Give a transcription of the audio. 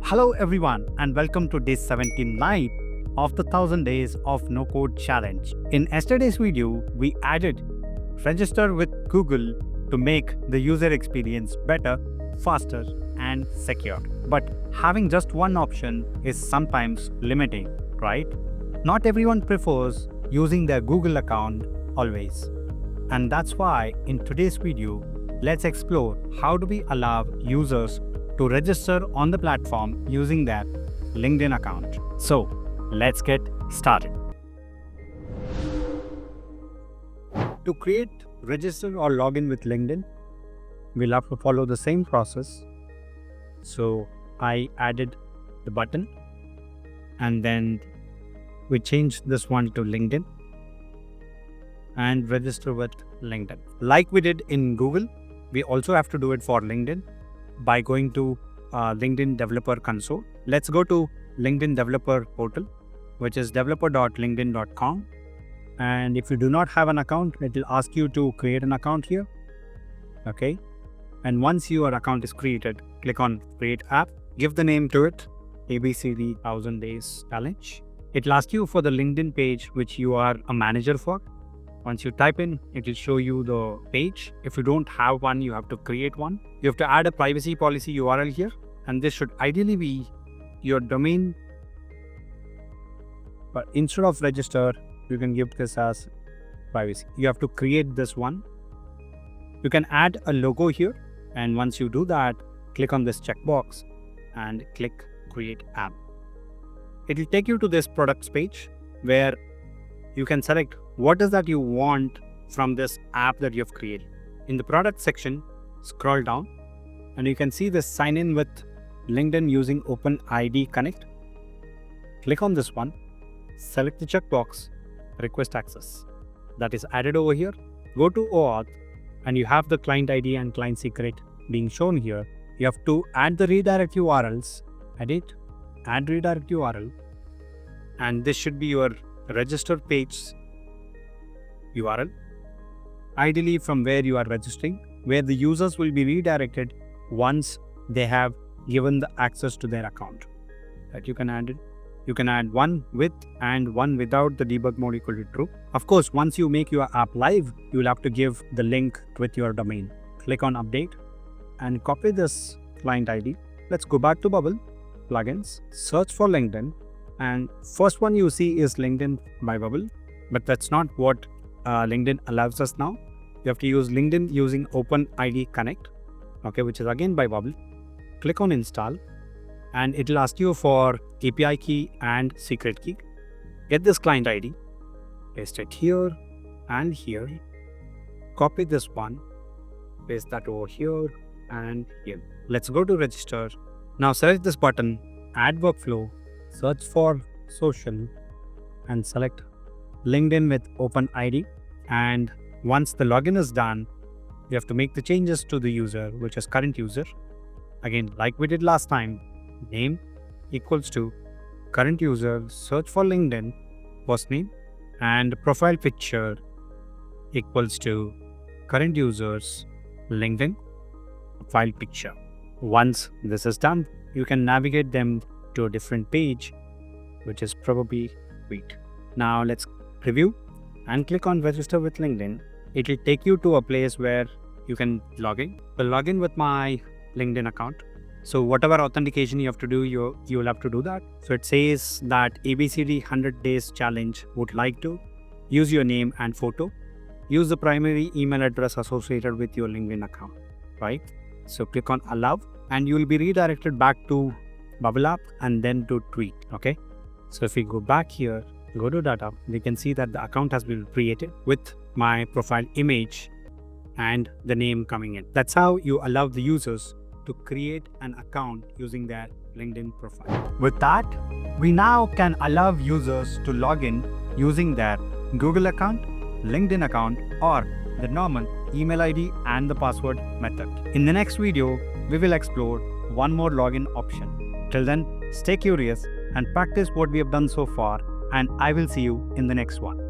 Hello everyone and welcome to day 79 of the 1000 days of no code challenge. In yesterday's video, we added register with Google to make the user experience better, faster and secure. But having just one option is sometimes limiting, right? Not everyone prefers using their Google account always. And that's why in today's video, let's explore how do we allow users to register on the platform using their LinkedIn account. So let's get started. To create, register or login with LinkedIn, we'll have to follow the same process. So I added the button and then we changed this one to LinkedIn and register with LinkedIn. Like we did in Google, we also have to do it for LinkedIn by going to LinkedIn Developer Console. Let's go to LinkedIn Developer Portal, which is developer.linkedin.com. And if you do not have an account, it will ask you to create an account here. Okay. And once your account is created, click on Create App, give the name to it, ABCD 1000 Days Challenge. It will ask you for the LinkedIn page, which you are a manager for. Once you type in, it will show you the page. If you don't have one, you have to create one. You have to add a privacy policy URL here. And this should ideally be your domain. But instead of register, you can give this as privacy. You have to create this one. You can add a logo here. And once you do that, click on this checkbox and click Create App. It will take you to this products page where you can select what is that you want from this app that you've created. In the product section, scroll down and you can see this sign in with LinkedIn using OpenID Connect. Click on this one, select the checkbox, request access. That is added over here. Go to OAuth and you have the client ID and client secret being shown here. You have to add the redirect URLs, edit, add redirect URL, and this should be your register page URL, ideally from where you are registering, where the users will be redirected once they have given the access to their account. That you can add it. You can add one with and one without the debug mode equal to true. Of course, once you make your app live, you will have to give the link with your domain. Click on update and copy this client ID. Let's go back to Bubble, plugins, search for LinkedIn, and first one you see is LinkedIn by Bubble, but that's not what LinkedIn allows us now. You have to use LinkedIn using OpenID Connect, okay, which is again by Bubble. Click on install and it will ask you for API key and secret key. Get this client ID, paste it here and here, copy this one, paste that over here and here. Let's go to register. Now select this button, add workflow, search for social and select LinkedIn with OpenID. And once the login is done, you have to make the changes to the user, which is current user. Again, like we did last time, name equals to current user, search for LinkedIn, first name, and profile picture equals to current user's LinkedIn profile picture. Once this is done, you can navigate them to a different page, which is probably Tweet. Now let's preview and click on register with LinkedIn. It will take you to a place where you can log in. I'll log in with my LinkedIn account. So whatever authentication you have to do, you will have to do that. So it says that ABCD 100 Days Challenge would like to use your name and photo. Use the primary email address associated with your LinkedIn account, right? So click on allow and you will be redirected back to Bubble app and then to Tweet, okay? So if we go back here, go to data, we can see that the account has been created with my profile image and the name coming in. That's how you allow the users to create an account using their LinkedIn profile. With that, we now can allow users to log in using their Google account, LinkedIn account, or the normal email ID and the password method. In the next video, we will explore one more login option. Till then, stay curious and practice what we have done so far, and I will see you in the next one.